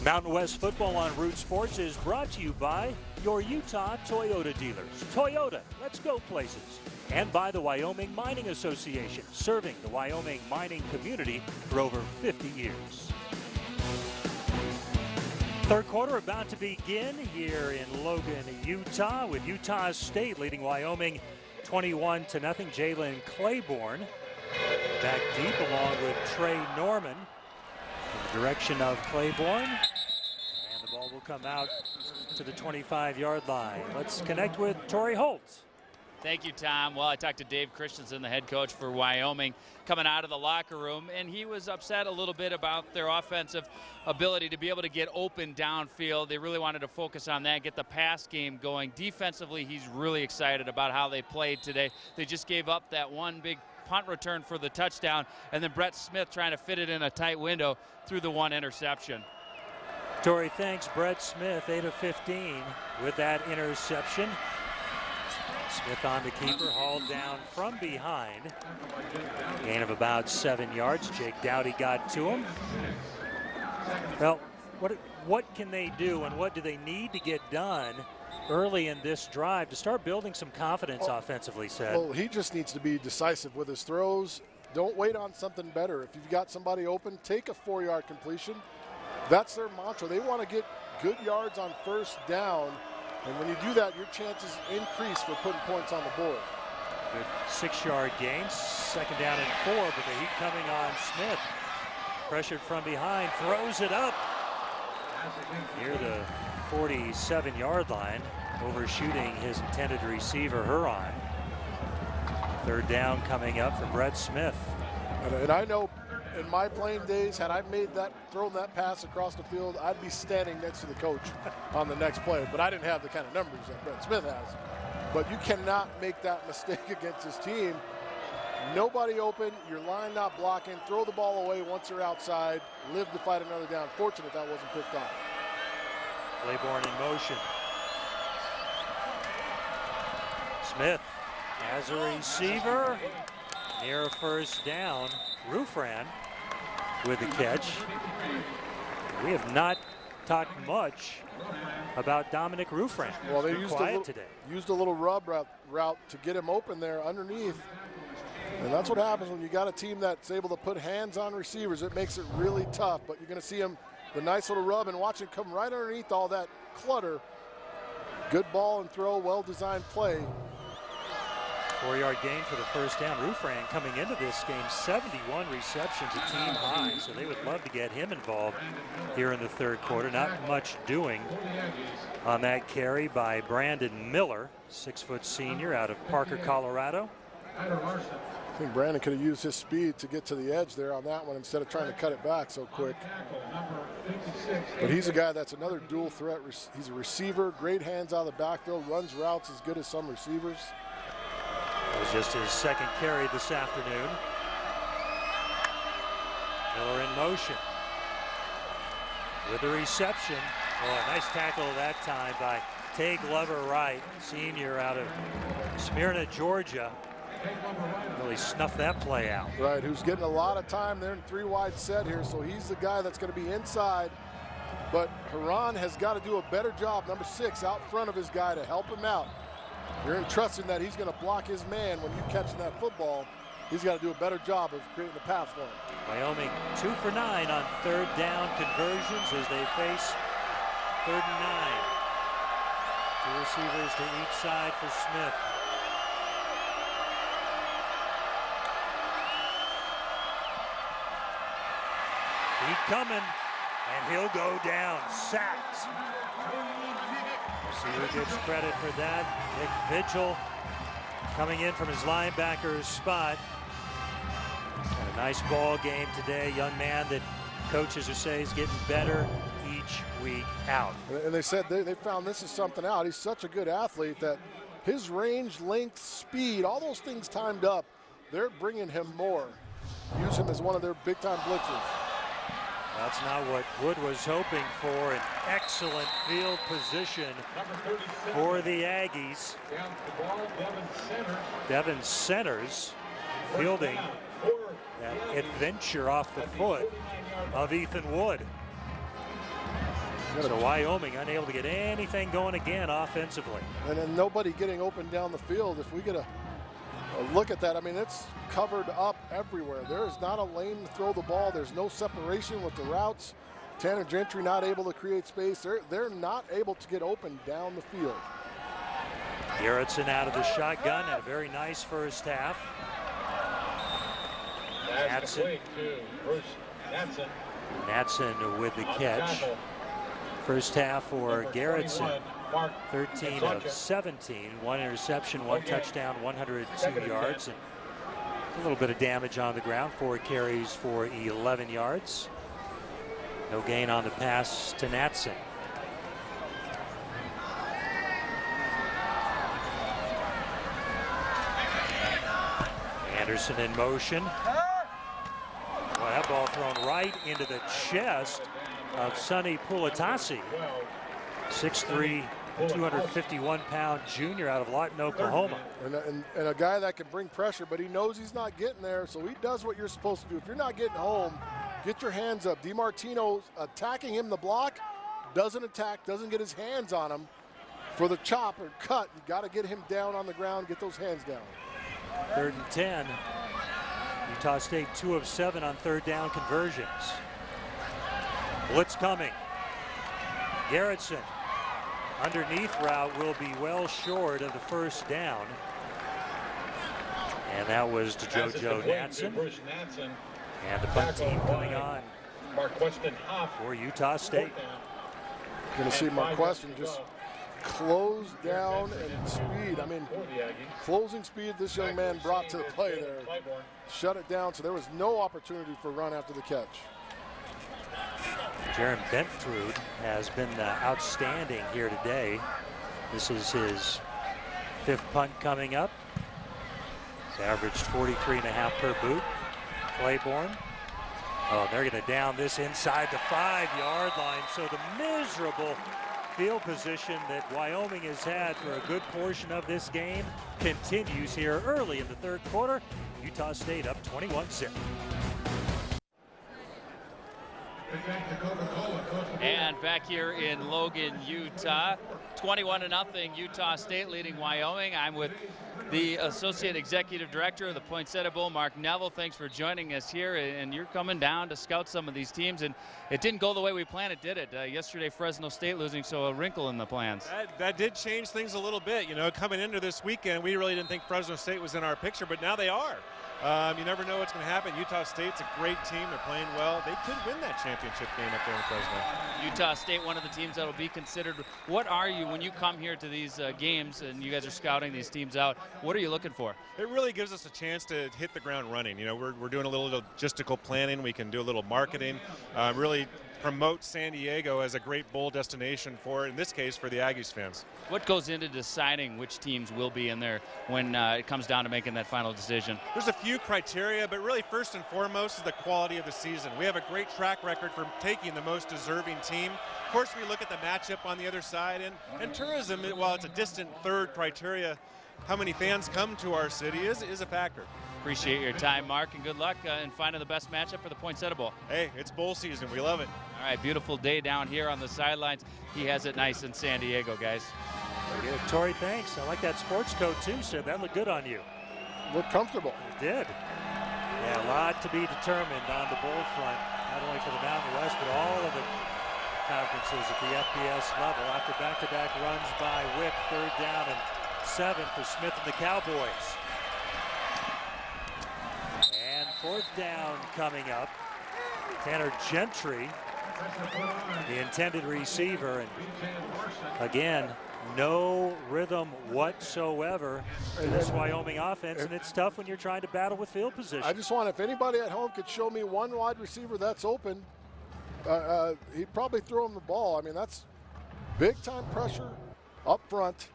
Mountain West Football on Root Sports is brought to you by your Utah Toyota dealers. Toyota, let's go places. And by the Wyoming Mining Association, serving the Wyoming mining community for over 50 years. Third quarter about to begin here in Logan, Utah, with Utah State leading Wyoming 21-0. Jalen Claiborne back deep along with Trey Norman in the direction of Claiborne. And the ball will come out to the 25-yard line. Let's connect with Torrey Holt. Thank you, Tom. Well, I talked to Dave Christensen, the head coach for Wyoming, coming out of the locker room, and he was upset a little bit about their offensive ability to be able to get open downfield. They really wanted to focus on that, get the pass game going. Defensively, he's really excited about how they played today. They just gave up that one big punt return for the touchdown, and then Brett Smith trying to fit it in a tight window through the one interception. Torrey, thanks. Brett Smith, 8 of 15 with that interception. Smith on the keeper, hauled down from behind. Gain of about 7 yards. Jake Dowdy got to him. Well, what can they do and what do they need to get done early in this drive to start building some confidence offensively, Seth? Well, he just needs to be decisive with his throws. Don't wait on something better. If you've got somebody open, take a 4-yard completion. That's their mantra. They want to get good yards on first down. And when you do that, your chances increase for putting points on the board. Good 6-yard gains, second down and 4, but the heat coming on Smith. Pressured from behind, throws it up near the 47-yard line, overshooting his intended receiver, Huron. Third down coming up from Brett Smith. And I know in my playing days, had I thrown that pass across the field, I'd be standing next to the coach on the next play. But I didn't have the kind of numbers that Brett Smith has. But you cannot make that mistake against this team. Nobody open, your line not blocking, throw the ball away once you're outside, live to fight another down. Fortunate that wasn't picked off. Claiborne in motion. Smith as a receiver, near a first down. Rufran with the catch. We have not talked much about Dominic Rufran. Well, they used a little rub route to get him open there underneath. And that's what happens when you got a team that's able to put hands on receivers. It makes it really tough, but you're going to see him, the nice little rub, and watch him come right underneath all that clutter. Good ball and throw, well-designed play. 4-yard gain for the first down. Rufran coming into this game, 71 receptions, a team high, so they would love to get him involved here in the third quarter. Not much doing on that carry by Brandon Miller, 6-foot senior out of Parker, Colorado. I think Brandon could have used his speed to get to the edge there on that one instead of trying to cut it back so quick. But he's a guy that's another dual threat. He's a receiver, great hands out of the backfield, runs routes as good as some receivers. It was just his second carry this afternoon. Miller in motion with the reception. Oh, a nice tackle that time by Tay Glover Wright, senior out of Smyrna, Georgia. Really snuffed that play out. Right, who's getting a lot of time there in 3-wide set here, so he's the guy that's going to be inside. But Huron has got to do a better job, number 6, out front of his guy to help him out. You're entrusting that he's going to block his man when you're catching that football. He's got to do a better job of creating a pass for him. Wyoming 2 for 9 on third down conversions as they face 3rd and 9. 2 receivers to each side for Smith. Heat coming, and he'll go down, sacked. See who gets credit for that. Nick Vigil coming in from his linebacker's spot. Had a nice ball game today. Young man that coaches are saying is getting better each week out. And they said they found this is something out. He's such a good athlete that his range, length, speed, all those things timed up, they're bringing him more. Use him as one of their big-time blitzers. That's not what Wood was hoping for. An excellent field position for the Aggies. Devin Centers fielding that adventure off the foot of Ethan Wood. So Wyoming unable to get anything going again offensively. And then nobody getting open down the field. If we get a look at that, I mean, it's covered up everywhere. There is not a lane to throw the ball. There's no separation with the routes. Tanner Gentry not able to create space. They're not able to get open down the field. Gerritsen out of the shotgun and a very nice first half. Natson with the catch. First half for Gerritsen, 13 of 17, 1 interception, 1 touchdown, 102 yards, and a little bit of damage on the ground, 4 carries for 11 yards. No gain on the pass to Natson. Anderson in motion. Well, that ball thrown right into the chest of Sonny Pulatasi, 6'3", 251-pound junior out of Lawton, Oklahoma. And a guy that can bring pressure, but he knows he's not getting there, so he does what you're supposed to do. If you're not getting home, get your hands up. DiMartino attacking him the block, doesn't attack, doesn't get his hands on him for the chop or cut. You got to get him down on the ground, get those hands down. 3rd and 10. Utah State 2 of 7 on 3rd down conversions. Blitz coming. Gerritsen underneath route will be well short of the first down. And that was to JoJo Natson. And the punt team coming on for Utah State. Going to see Marqueston just close down and speed. I mean, closing speed this young man brought to the play there. Shut it down, so there was no opportunity for run after the catch. Jaron Bentrud has been outstanding here today. This is his 5th punt coming up. He's averaged 43.5 per boot. Claiborne. Oh, they're going to down this inside the 5-yard line. So the miserable field position that Wyoming has had for a good portion of this game continues here early in the 3rd quarter. Utah State up 21-0. And back here in Logan, Utah, 21-0 Utah State leading Wyoming. I'm with the Associate Executive Director of the Poinsettia Bowl, Mark Neville. Thanks for joining us here, and you're coming down to scout some of these teams, and it didn't go the way we planned it, did it? Yesterday, Fresno State losing, so a wrinkle in the plans. That did change things a little bit. You know, coming into this weekend, we really didn't think Fresno State was in our picture, but now they are. You never know what's going to happen. Utah State's a great team. They're playing well. They could win that championship game up there in Fresno. Utah State, one of the teams that will be considered. What are you, when you come here to these games and you guys are scouting these teams out, what are you looking for? It really gives us a chance to hit the ground running. You know, we're doing a little logistical planning. We can do a little marketing, really promote San Diego as a great bowl destination for, in this case, for the Aggies fans. What goes into deciding which teams will be in there when it comes down to making that final decision? There's a few criteria, but really first and foremost is the quality of the season. We have a great track record for taking the most deserving team. Of course, we look at the matchup on the other side, and tourism, while it's a distant 3rd criteria, how many fans come to our city is a factor. Appreciate your time, Mark, and good luck in finding the best matchup for the Poinsettia Bowl. Hey, it's bowl season. We love it. All right, beautiful day down here on the sidelines. He has it nice in San Diego, guys. Very good. Tori, thanks. I like that sports coat, too, sir. That looked good on you. Looked comfortable. It did. Yeah, a lot to be determined on the bowl front, not only for the Mountain West, but all of the conferences at the FBS level. After back-to-back runs by Wick, 3rd down and 7 for Smith and the Cowboys. And 4th down coming up. Tanner Gentry, the intended receiver, and again, no rhythm whatsoever in this Wyoming offense, and it's tough when you're trying to battle with field position. I just want, if anybody at home could show me one wide receiver that's open, he'd probably throw him the ball. I mean, that's big-time pressure up front.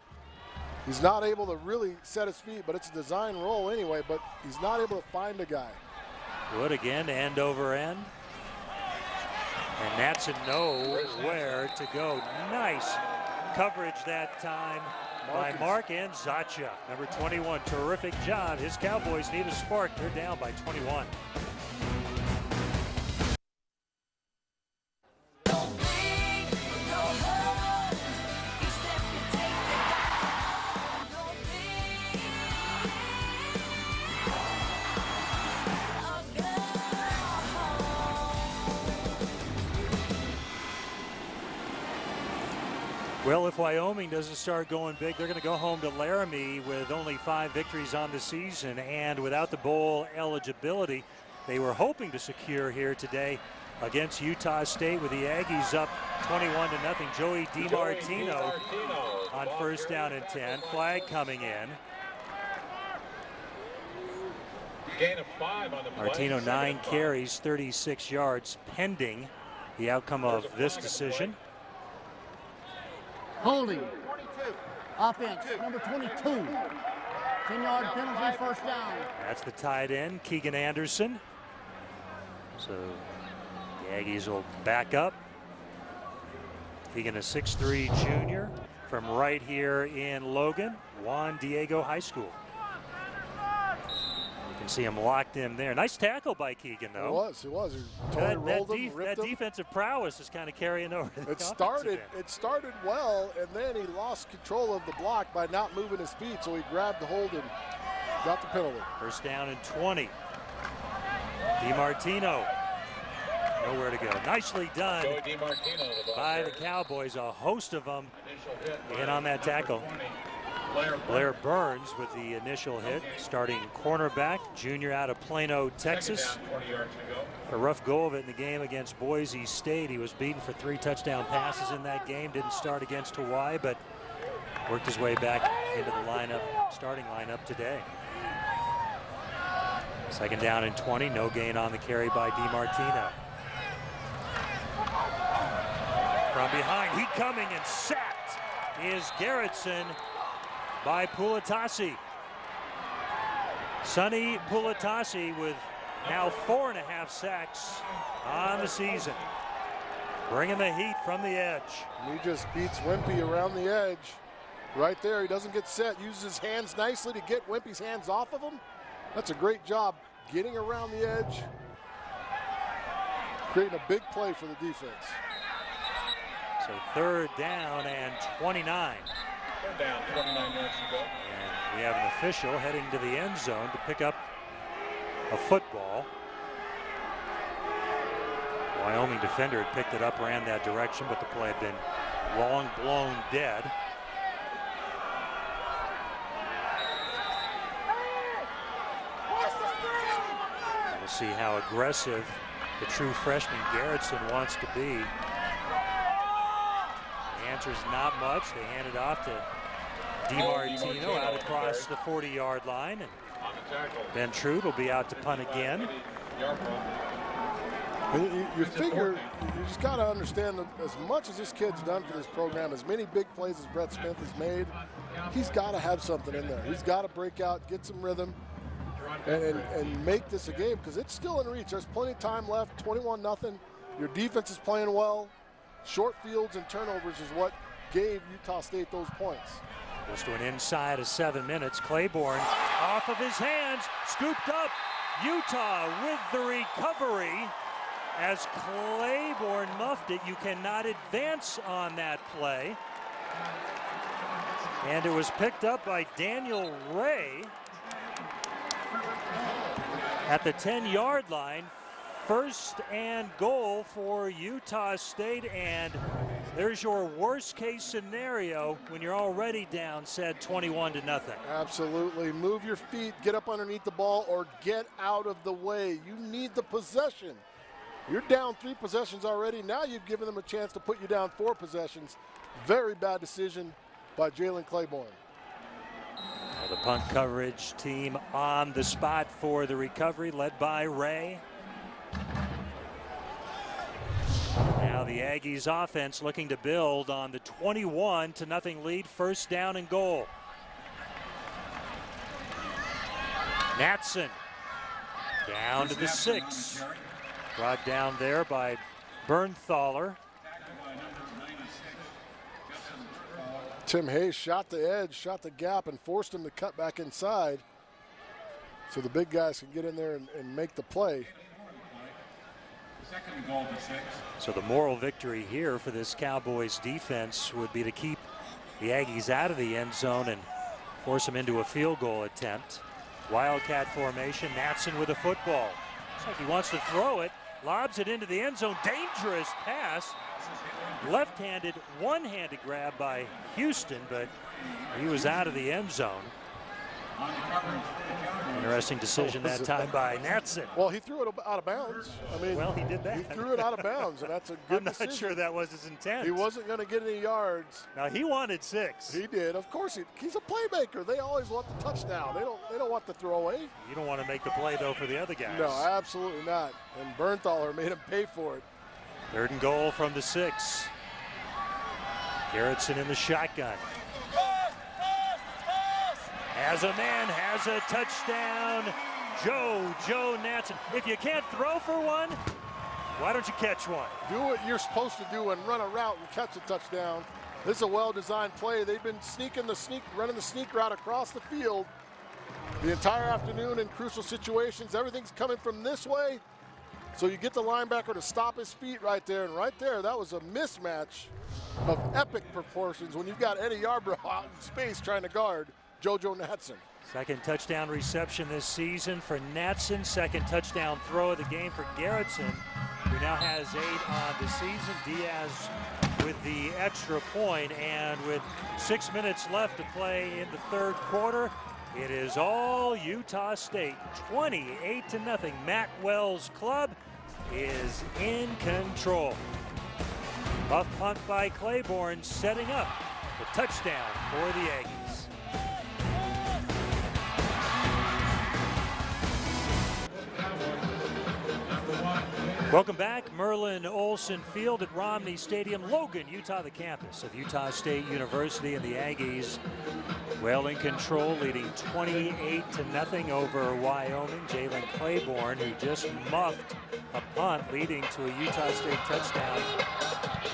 He's not able to really set his feet, but it's a design roll anyway, but he's not able to find a guy. Good again, end over end. And Natson knows where to go. Nice coverage that time by Mark and Zacha. Number 21, terrific job. His Cowboys need a spark. They're down by 21. Well, if Wyoming doesn't start going big, they're going to go home to Laramie with only 5 victories on the season, and without the bowl eligibility they were hoping to secure here today against Utah State, with the Aggies up 21-0. Joey DiMartino on first down and 10. Flag coming in. Gain of 5 on the play. Martino 9 carries, 36 yards, pending the outcome of this decision. Holding. Offense, number 22. 10-yard penalty, first down. That's the tight end, Keegan Anderson. So the Aggies will back up. Keegan, a 6'3" junior from right here in Logan, Juan Diego High School. You can see him locked in there. Nice tackle by Keegan, though. It was. He totally rolled him, ripped that him. defensive prowess is kind of carrying over. It started well, and then he lost control of the block by not moving his feet, so he grabbed the hold and got the penalty. First down and 20. DiMartino, nowhere to go. Nicely done by the Cowboys. A host of them in on that tackle. Blair Burns with the initial hit, starting cornerback, junior out of Plano, Texas. A rough go of it in the game against Boise State. He was beaten for 3 touchdown passes in that game. Didn't start against Hawaii, but worked his way back into the lineup, starting lineup today. Second down and 20, no gain on the carry by DiMartino. From behind, he coming and sacked is Garrettson by Pulatasi. Sonny Pulatasi with now 4.5 sacks on the season. Bringing the heat from the edge. He just beats Wimpy around the edge. Right there, he doesn't get set, uses his hands nicely to get Wimpy's hands off of him. That's a great job getting around the edge, creating a big play for the defense. So third down and 29. Third down, 29 yards to go. And we have an official heading to the end zone to pick up a football. Wyoming defender had picked it up, ran that direction, but the play had been long blown dead. We'll see how aggressive the true freshman Garrettson wants to be. The answer's not much. They hand it off to DiMartino out across the 40-yard line, and Ben Trude will be out to punt again. You figure, you just got to understand that as much as this kid's done for this program, as many big plays as Brett Smith has made, he's got to have something in there. He's got to break out, get some rhythm, and make this a game, because it's still in reach. There's plenty of time left, 21-0. Your defense is playing well. Short fields and turnovers is what gave Utah State those points. Goes to an inside of 7 minutes. Claiborne off of his hands, scooped up. Utah with the recovery. As Claiborne muffed it, you cannot advance on that play. And it was picked up by Daniel Ray at the 10-yard line. First and goal for Utah State, and there's your worst case scenario when you're already down, said 21-0. Absolutely. Move your feet, get up underneath the ball, or get out of the way. You need the possession. You're down 3 possessions already. Now you've given them a chance to put you down 4 possessions. Very bad decision by Jalen Claiborne. Well, the punt coverage team on the spot for the recovery, led by Ray. Now the Aggies offense looking to build on the 21-0 lead, first down and goal. Natson down to the 6. Brought down there by Bernthaler. Tim Hayes shot the edge, shot the gap, and forced him to cut back inside so the big guys can get in there and make the play. So the moral victory here for this Cowboys defense would be to keep the Aggies out of the end zone and force them into a field goal attempt. Wildcat formation, Natson with a football. Looks like he wants to throw it. lobs it into the end zone. Dangerous pass. Left-handed, one-handed grab by Houston, but he was out of the end zone. Interesting decision that time by Natson. Well, he threw it out of bounds. I mean, well, he did that. He threw it out of bounds, and that's a good decision. I'm not sure that was his intent. He wasn't going to get any yards. Now, he wanted 6. He did. Of course, he's a playmaker. They always want the touchdown. They don't want the throwaway. You don't want to make the play, though, for the other guys. No, absolutely not. And Bernthaler made him pay for it. 3rd and goal from the 6. Garrettson in the shotgun. Has a man, has a touchdown. Joe Natson. If you can't throw for one, why don't you catch one? Do what you're supposed to do and run a route and catch a touchdown. This is a well-designed play. They've been running the sneak route across the field the entire afternoon in crucial situations. Everything's coming from this way. So you get the linebacker to stop his feet right there. And right there, that was a mismatch of epic proportions when you've got Eddie Yarbrough out in space trying to guard Joe Natson. 2nd touchdown reception this season for Natson. 2nd touchdown throw of the game for Garrettson, who now has 8 on the season. Diaz with the extra point, and with 6 minutes left to play in the 3rd quarter, it is all Utah State, 28-0. Matt Wells' club is in control. Buff punt by Claiborne, setting up the touchdown for the Aggies. Welcome back. Merlin Olsen Field at Romney Stadium. Logan, Utah, the campus of Utah State University, and the Aggies well in control, leading 28-0 over Wyoming. Jalen Claiborne, who just muffed a punt, leading to a Utah State touchdown.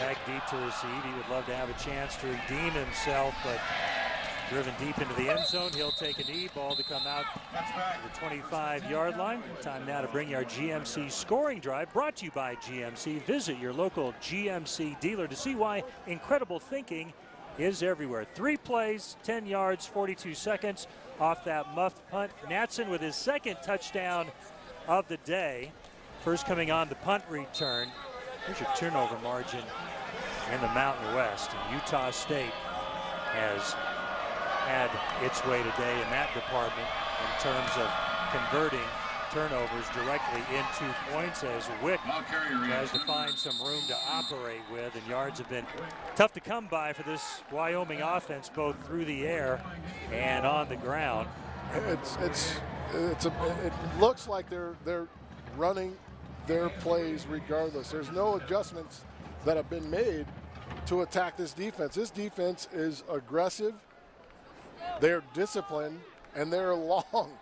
Back deep to receive. He would love to have a chance to redeem himself, but driven deep into the end zone. He'll take a knee. Ball to come out to the 25-yard line. Time now to bring you our GMC scoring drive, brought to you by GMC. Visit your local GMC dealer to see why incredible thinking is everywhere. 3 plays, 10 yards, 42 seconds off that muffed punt. Natson with his 2nd touchdown of the day. First coming on the punt return. Here's your turnover margin in the Mountain West. And Utah State has had its way today in that department in terms of converting turnovers directly into points, as Wick tries to find some room to operate with, and yards have been tough to come by for this Wyoming offense, both through the air and on the ground. It looks like they're running their plays regardless. There's no adjustments that have been made to attack this defense. This defense is aggressive. They're disciplined, and they're long.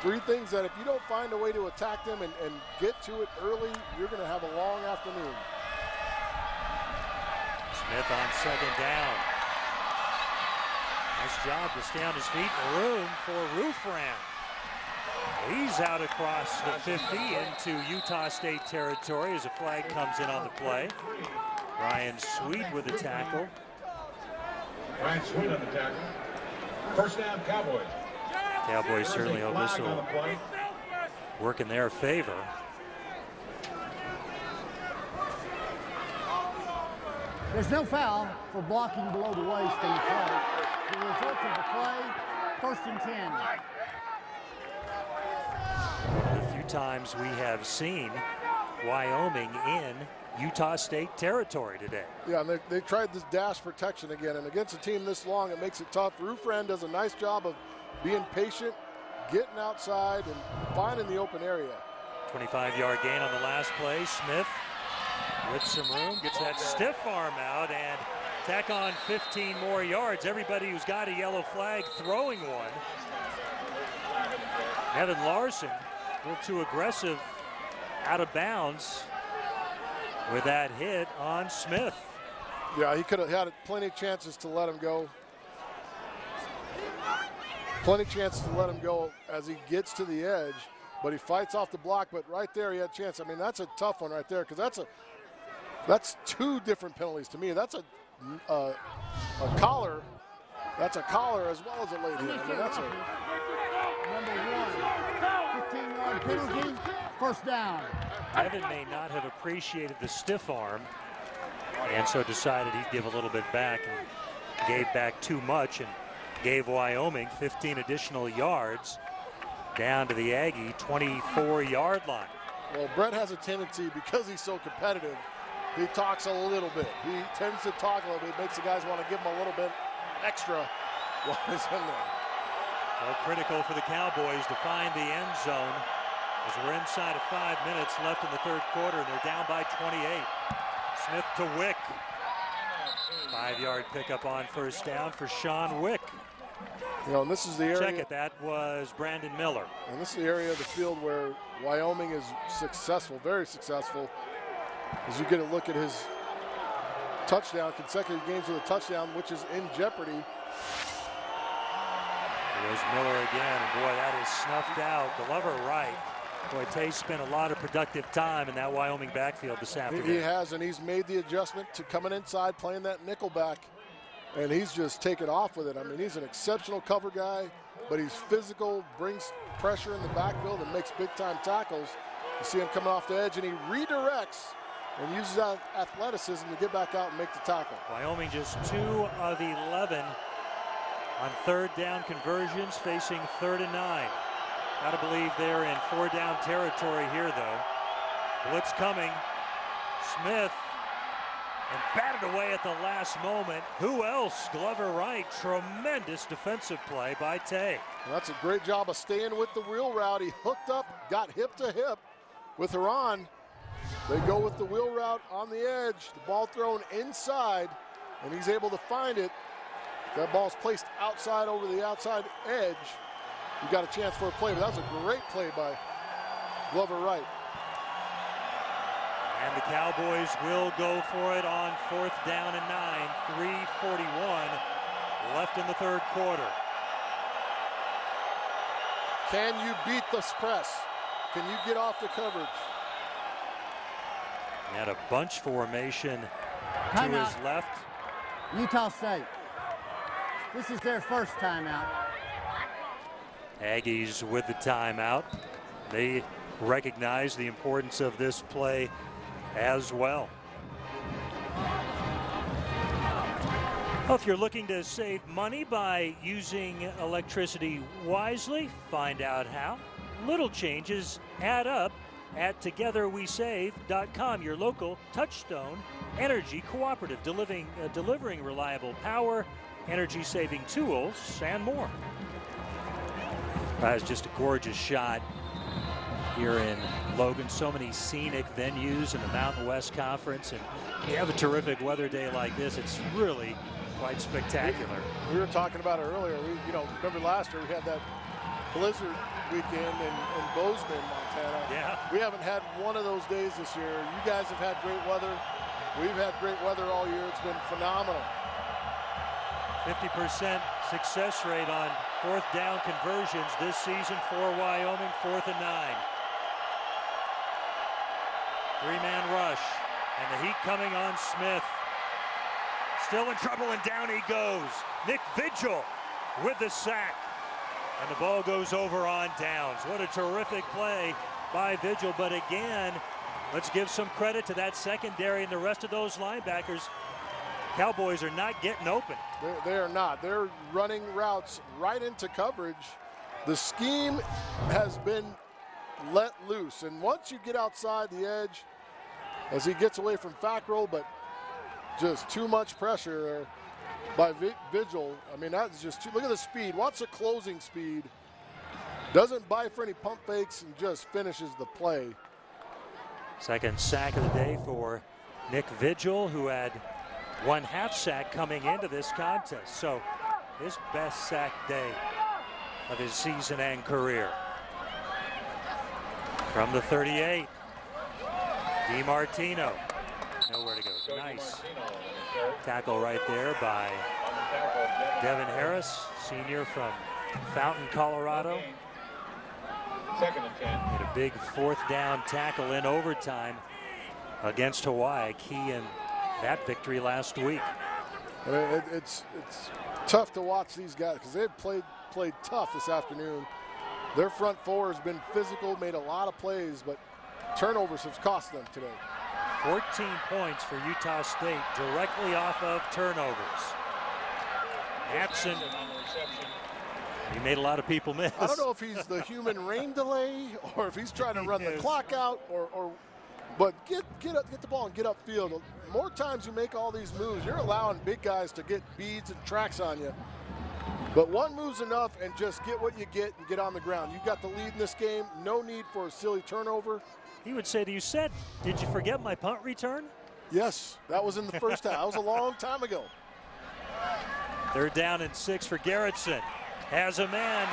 3 things that if you don't find a way to attack them and get to it early, you're going to have a long afternoon. Smith on 2nd down. Nice job to stay on his feet. Room for Roofran. He's out across the 50 into Utah State territory as a flag comes in on the play. Ryan Sweet with the tackle. Ryan Sweet on the tackle. First down, Cowboys. Cowboys certainly hope this will work in their favor. There's no foul for blocking below the waist in the play. The result of the play, 1st and 10. One of the few times we have seen Wyoming in Utah State territory today. Yeah, and they tried this dash protection again, and against a team this long, it makes it tough. Roofran does a nice job of being patient, getting outside, and finding the open area. 25-yard gain on the last play. Smith with some room, gets that stiff arm out, and tack on 15 more yards. Everybody who's got a yellow flag throwing one. Evan Larson, a little too aggressive, out of bounds with that hit on Smith. Yeah, he could have had plenty of chances to let him go. Plenty of chances to let him go as he gets to the edge, but he fights off the block. But right there, he had a chance. I mean, that's a tough one right there, because that's 2 different penalties to me. That's a collar. That's a collar as well as a late hit. I mean, that's a number 1, 15-yard penalty. First down. Evan may not have appreciated the stiff arm and so decided he'd give a little bit back and gave back too much and gave Wyoming 15 additional yards down to the Aggie 24-yard line. Well, Brett has a tendency, because he's so competitive, he talks a little bit. He tends to talk a little bit. It makes the guys want to give him a little bit extra while he's in there. Well, critical for the Cowboys to find the end zone as we're inside of 5 minutes left in the third quarter, and they're down by 28. Smith to Wick. 5-yard pickup on first down for Sean Wick. You know, and this is the area. Check it, that was Brandon Miller. And this is the area of the field where Wyoming is successful, very successful. As you get a look at his touchdown, consecutive games with a touchdown, which is in jeopardy. There's Miller again, and boy, that is snuffed out. Glover right. Boy, Tay spent a lot of productive time in that Wyoming backfield this afternoon. He has, and he's made the adjustment to coming inside, playing that nickel back, and he's just taken off with it. I mean, he's an exceptional cover guy, but he's physical, brings pressure in the backfield, and makes big-time tackles. You see him coming off the edge, and he redirects and uses that athleticism to get back out and make the tackle. Wyoming just 2 of 11 on third down conversions, facing 3rd and 9. Gotta believe they're in 4-down territory here, though. Blitz coming. Smith, and batted away at the last moment. Who else? Glover right. Tremendous defensive play by Tay. Well, that's a great job of staying with the wheel route. He hooked up, got hip to hip with Haran. They go with the wheel route on the edge. The ball thrown inside, and he's able to find it. That ball's placed outside over the outside edge. You got a chance for a play, but that was a great play by Glover Wright. And the Cowboys will go for it on 4th down and 9. 3:41 left in the third quarter. Can you beat this press? Can you get off the coverage? And a bunch formation to Timeout. his left. Utah State. This is their first timeout. Aggies with the timeout. They recognize the importance of this play as well. Well, if you're looking to save money by using electricity wisely, find out how. Little changes add up at togetherwesave.com, your local Touchstone Energy Cooperative, delivering reliable power, energy-saving tools, and more. That is just a gorgeous shot here in Logan. So many scenic venues in the Mountain West Conference, and you have a terrific weather day like this. It's really quite spectacular. We were talking about it earlier. Remember last year we had that blizzard weekend in Bozeman, Montana. Yeah. We haven't had one of those days this year. You guys have had great weather. We've had great weather all year. It's been phenomenal. 50% success rate on 4th down conversions this season for Wyoming, 4th and 9. 3-man rush, and the heat coming on Smith. Still in trouble, and down he goes. Nick Vigil with the sack. And the ball goes over on downs. What a terrific play by Vigil. But again, let's give some credit to that secondary and the rest of those linebackers. Cowboys are not getting open. They are not. They're running routes right into coverage. The scheme has been let loose. And once you get outside the edge, as he gets away from Fackrell, but just too much pressure by Vigil. I mean, that's just look at the speed. Watch the closing speed. Doesn't buy for any pump fakes and just finishes the play. Second sack of the day for Nick Vigil, who had 1/2 sack coming into this contest. So his best sack day of his season and career. From the 38, DiMartino. Nowhere to go. Nice tackle right there by Devin Harris, senior from Fountain, Colorado. Second and 10. Made a big 4th down tackle in overtime against Hawaii, key in that victory last week. I mean, it's tough to watch these guys because they've played tough this afternoon. Their front four has been physical, made a lot of plays, but turnovers have cost them today. 14 points for Utah State directly off of turnovers. Matson, he made a lot of people miss. I don't know if he's the human rain delay or if he's trying to run the clock out, but get the ball and get upfield. The more times you make all these moves, you're allowing big guys to get beads and tracks on you. But one move's enough, and just get what you get and get on the ground. You got the lead in this game. No need for a silly turnover. He would say to you, did you forget my punt return? Yes, that was in the first half. That was a long time ago. 3rd down and 6 for Garrettson. Has a man.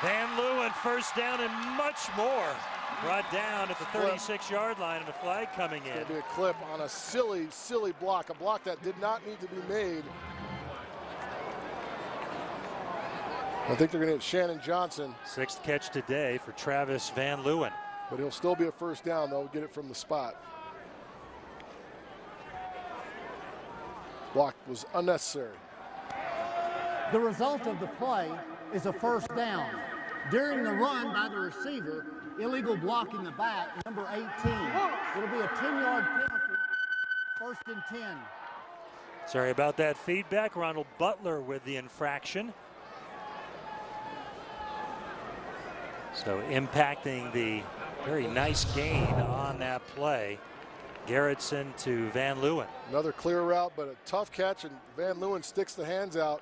Van Leeuwen, first down and much more. Brought down at the 36-yard line, and a flag coming in. It's going to be a clip on a silly, silly block. A block that did not need to be made. I think they're going to hit Shannon Johnson. 6th catch today for Travis Van Leeuwen. But he'll still be a first down, though. Get it from the spot. Block was unnecessary. The result of the play is a first down. During the run by the receiver, illegal block in the back, number 18. It'll be a 10-yard penalty, 1st and 10. Sorry about that feedback. Ronald Butler with the infraction. So impacting the very nice gain on that play. Garrettson to Van Leeuwen. Another clear route, but a tough catch, and Van Leeuwen sticks the hands out.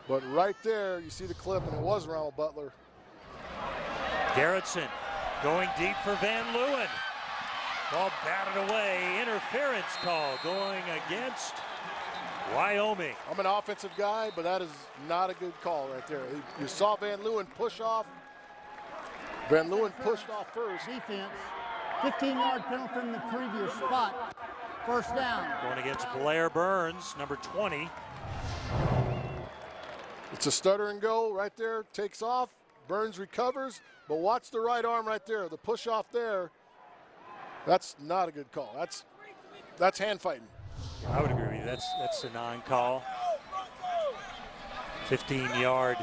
But right there, you see the clip, and it was Ronald Butler. Garrettson going deep for Van Leeuwen. Ball batted away. Interference call going against Wyoming. I'm an offensive guy, but that is not a good call right there. You saw Van Leeuwen push off. Van Leeuwen pushed off first. Defense, 15-yard penalty from the previous spot. First down. Going against Blair Burns, number 20. It's a stutter and go right there. Takes off. Burns recovers, but watch the right arm right there. The push off there. That's not a good call. That's hand fighting. I would agree with you. That's a non-call. 15-yard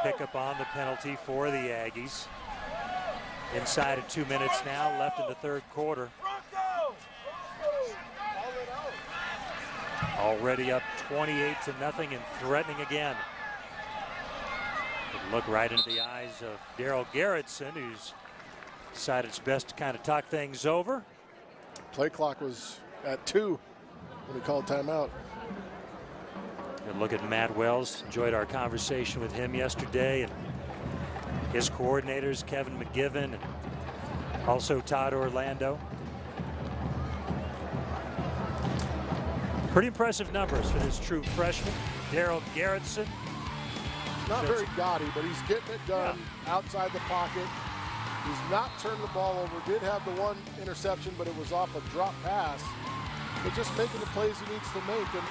pickup on the penalty for the Aggies. Inside of 2 minutes now, left in the 3rd quarter. Already up 28-0 and threatening again. Could look right into the eyes of Daryl Garrettson, who's decided it's best to kind of talk things over. Play clock was at 2 when he called timeout. Good look at Matt Wells. Enjoyed our conversation with him yesterday, and his coordinators, Kevin McGivern, and also Todd Orlando. Pretty impressive numbers for this true freshman, Daryl Garrettson. Not very gaudy, but he's getting it done outside the pocket. He's not turned the ball over. Did have the one interception, but it was off a drop pass. But just making the plays he needs to make, and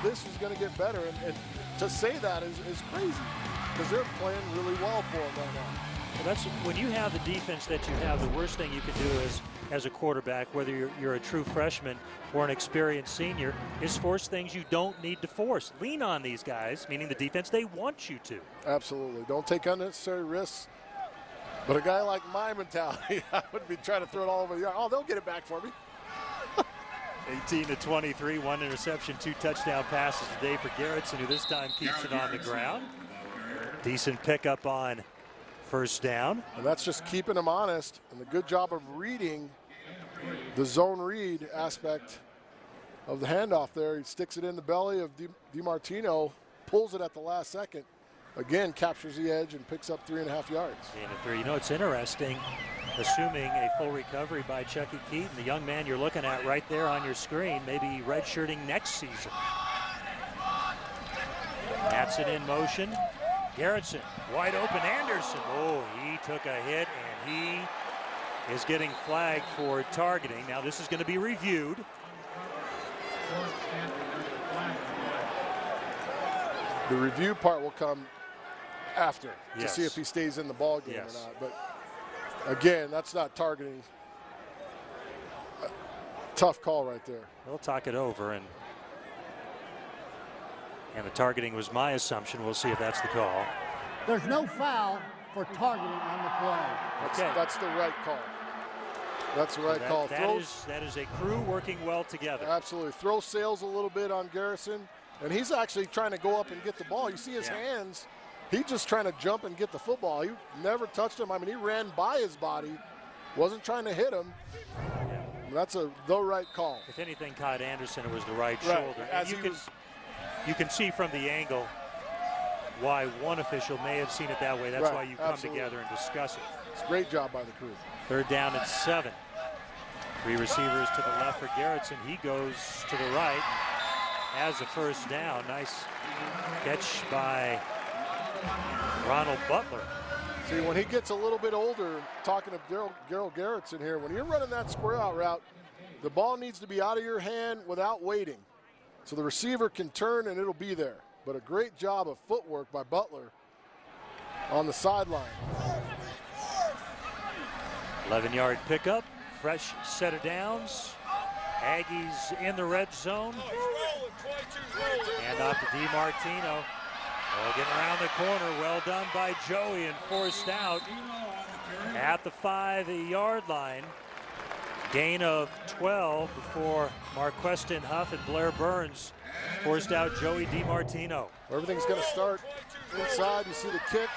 this is going to get better. And to say that is crazy, because they're playing really well for him right now. Well, that's when you have the defense that you have. The worst thing you can do is, as a quarterback, whether you're a true freshman or an experienced senior, is force things you don't need to force. Lean on these guys, meaning the defense, they want you to. Absolutely. Don't take unnecessary risks. But a guy like my mentality, I would be trying to throw it all over the yard. Oh, they'll get it back for me. 18-23, 1 interception, 2 touchdown passes today for Garrettson, who this time keeps it on the ground. Decent pickup on first down. And that's just keeping him honest, and the good job of reading the zone read aspect of the handoff there. He sticks it in the belly of DiMartino, pulls it at the last second. Again, captures the edge and picks up 3.5 yards. And you know, it's interesting, assuming a full recovery by Chucky Keaton, the young man you're looking at right there on your screen, maybe redshirting next season. Matson in motion. Garrettson, wide open. Anderson. Oh, he took a hit, and he is getting flagged for targeting. Now this is going to be reviewed. The review part will come after to Yes. see if he stays in the ball game Yes. or not. But again, that's not targeting. Tough call right there. They'll talk it over, and And the targeting was my assumption. We'll see if that's the call. There's no foul for targeting on the play. That's the right call. That's the right call. That is a crew working well together. Absolutely. Throw sails a little bit on Garrison, and he's actually trying to go up and get the ball. You see his hands. He's just trying to jump and get the football. He never touched him. I mean, he ran by his body, wasn't trying to hit him. Yeah. That's the right call. If anything caught Anderson, it was the right shoulder. And you can see from the angle why one official may have seen it that way. That's why you come together and discuss it. It's a great job by the crew. 3rd down and 7. 3 receivers to the left for Garrettson. He goes to the right, has a 1st down. Nice catch by Ronald Butler. See, when he gets a little bit older, talking to Gerald Garrettson here, when you're running that square out route, the ball needs to be out of your hand without waiting. So the receiver can turn and it'll be there. But a great job of footwork by Butler on the sideline. 11-yard pickup, fresh set of downs. Aggies in the red zone. And off to DiMartino. Oh, getting around the corner, well done by Joey and forced out at the 5-yard line. Gain of 12 before Marquestin Huff and Blair Burns forced out Joey DiMartino. Everything's going to start inside. You see the kick.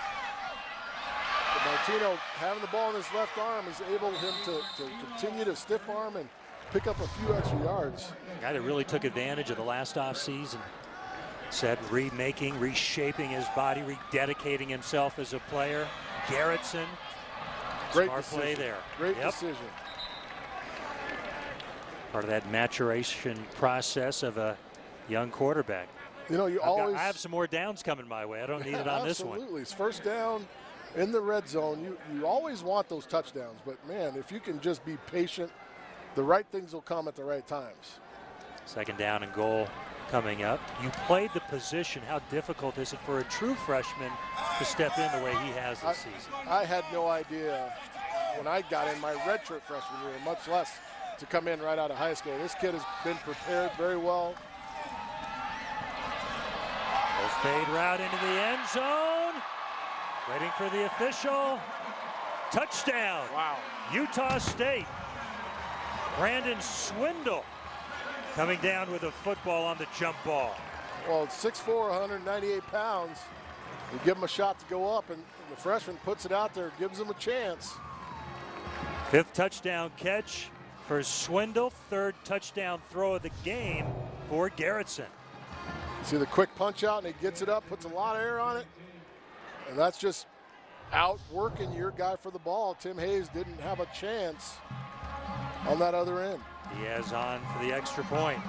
Martino having the ball in his left arm is able him to continue to stiff arm and pick up a few extra yards. Guy that really took advantage of the last offseason. Said reshaping his body, rededicating himself as a player. Garrettson. Great Smart decision. play there. Great decision. Part of that maturation process of a young quarterback. You know, I have some more downs coming my way. I don't need it on this one. Absolutely. It's 1st down in the red zone. You always want those touchdowns, but man, if you can just be patient, the right things will come at the right times. 2nd down and goal coming up. You played the position. How difficult is it for a true freshman to step in the way he has this season? I had no idea when I got in my redshirt freshman year, much less to come in right out of high school. This kid has been prepared very well. Fade route into the end zone. Waiting for the official. Touchdown. Wow. Utah State. Brandon Swindle coming down with a football on the jump ball. Well, 6'4", 198 pounds. You give him a shot to go up, and the freshman puts it out there, gives him a chance. 5th touchdown catch for Swindle. 3rd touchdown throw of the game for Garrettson. See the quick punch out, and he gets it up, puts a lot of air on it. And that's just outworking your guy for the ball. Tim Hayes didn't have a chance on that other end. Diaz on for the extra point.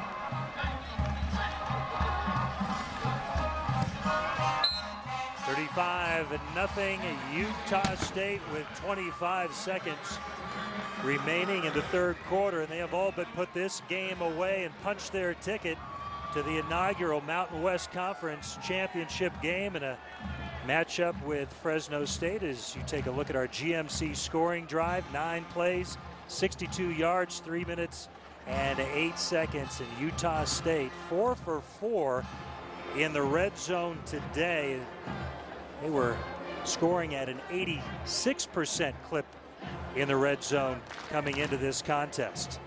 $35-0. Utah State with 25 seconds remaining in the 3rd quarter, and they have all but put this game away and punched their ticket to the inaugural Mountain West Conference Championship game, and a matchup with Fresno State. As you take a look at our GMC scoring drive, 9 plays, 62 yards, 3 minutes and 8 seconds. And Utah State 4 for 4 in the red zone today. They were scoring at an 86% clip in the red zone coming into this contest.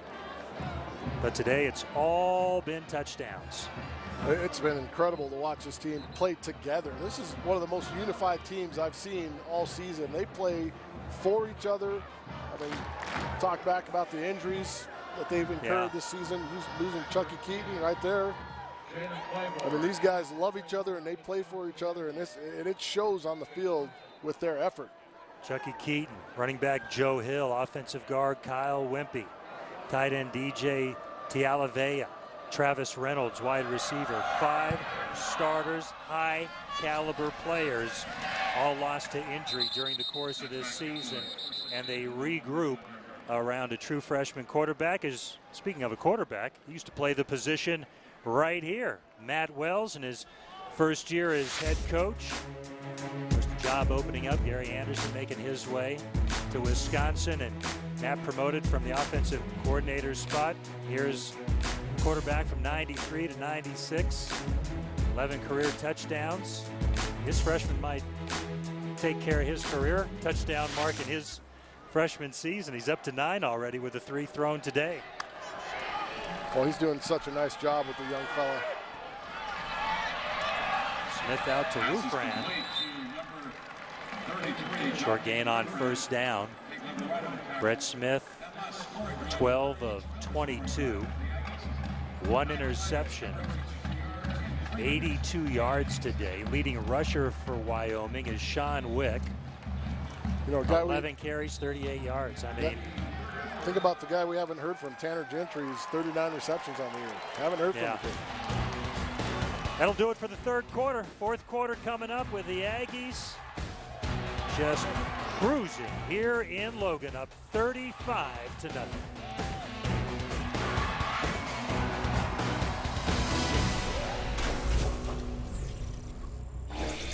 But today it's all been touchdowns. It's been incredible to watch this team play together. This is one of the most unified teams I've seen all season. They play for each other. I mean, talk back about the injuries that they've incurred this season. Losing Chucky Keaton right there. I mean, these guys love each other and they play for each other, and it shows on the field with their effort. Chucky Keaton, running back Joe Hill, offensive guard Kyle Wimpy, tight end DJ Tialavea, Travis Reynolds, wide receiver. 5 starters, high caliber players, all lost to injury during the course of this season, and they regroup around a true freshman quarterback. As speaking of a quarterback, he used to play the position right here. Matt Wells in his first year as head coach. There's the job opening up. Gary Anderson making his way to Wisconsin, and Matt promoted from the offensive coordinator spot. Here's quarterback from 93 to 96. 11 career touchdowns. His freshman might take care of his career touchdown mark in his freshman season. He's up to 9 already with the 3 thrown today. Well, he's doing such a nice job with the young fella. Smith out to Wufran. Short gain on first down. Brett Smith, 12 of 22. 1 interception. 82 yards today. Leading rusher for Wyoming is Sean Wick. You know, a guy 11 carries, 38 yards. I mean, think about the guy we haven't heard from, Tanner Gentry's 39 receptions on the year. Haven't heard from him. That'll do it for the third quarter. Fourth quarter coming up with the Aggies just cruising here in Logan, up 35-0.